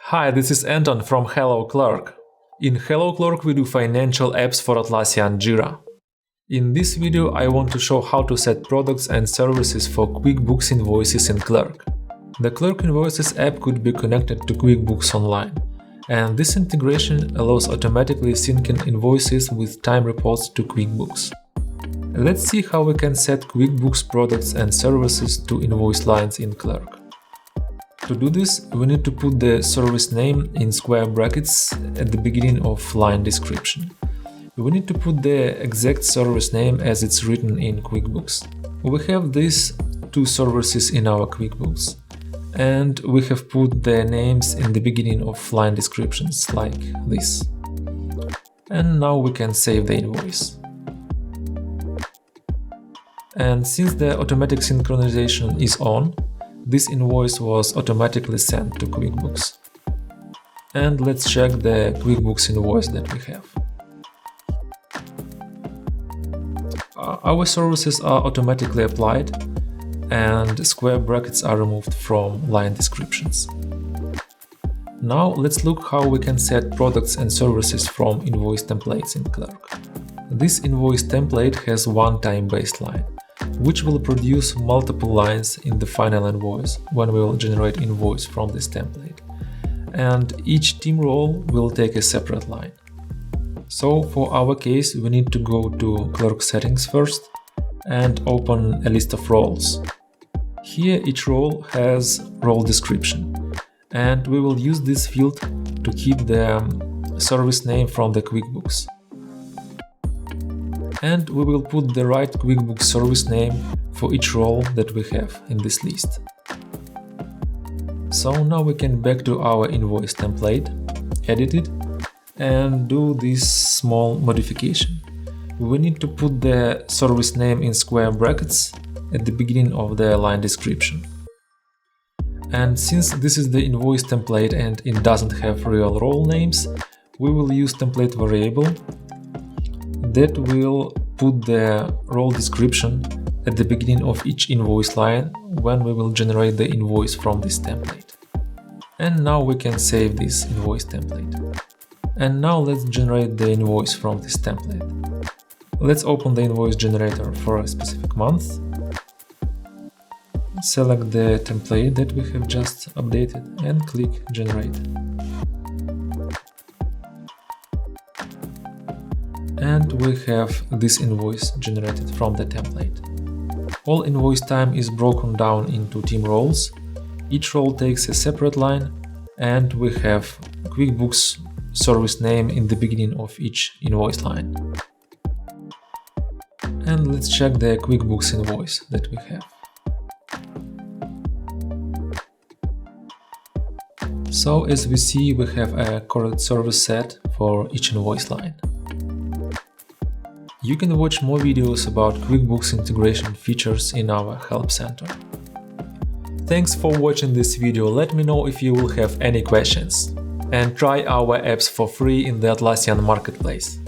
Hi, this is Anton from Hello Clerk. In Hello Clerk we do financial apps for Atlassian Jira. In this video I want to show how to set products and services for QuickBooks Invoices in Clerk. The Clerk Invoices app could be connected to QuickBooks Online, and this integration allows automatically syncing invoices with time reports to QuickBooks. Let's see how we can set QuickBooks products and services to invoice lines in Clerk. To do this, we need to put the service name in square brackets at the beginning of line description. We need to put the exact service name as it's written in QuickBooks. We have these two services in our QuickBooks, and we have put the names in the beginning of line descriptions like this. And now we can save the invoice. And since the automatic synchronization is on, this invoice was automatically sent to QuickBooks. And let's check the QuickBooks invoice that we have. Our services are automatically applied and square brackets are removed from line descriptions. Now let's look how we can set products and services from invoice templates in Clerk. This invoice template has one time baseline, which will produce multiple lines in the final invoice when we will generate invoice from this template. And each team role will take a separate line. So for our case, we need to go to Clerk settings first and open a list of roles. Here each role has role description, and we will use this field to keep the service name from the QuickBooks. And we will put the right QuickBooks service name for each role that we have in this list. So now we can back to our invoice template, edit it, and do this small modification. We need to put the service name in square brackets at the beginning of the line description. And since this is the invoice template and it doesn't have real role names, we will use template variable that will put the role description at the beginning of each invoice line when we will generate the invoice from this template. And now we can save this invoice template. And now let's generate the invoice from this template. Let's open the Invoice Generator for a specific month. Select the template that we have just updated and click Generate. And we have this invoice generated from the template. All invoice time is broken down into team roles. Each role takes a separate line, and we have QuickBooks service name in the beginning of each invoice line. And let's check the QuickBooks invoice that we have. So as we see, we have a correct service set for each invoice line. You can watch more videos about QuickBooks integration features in our Help Center. Thanks for watching this video. Let me know if you will have any questions. And try our apps for free in the Atlassian marketplace.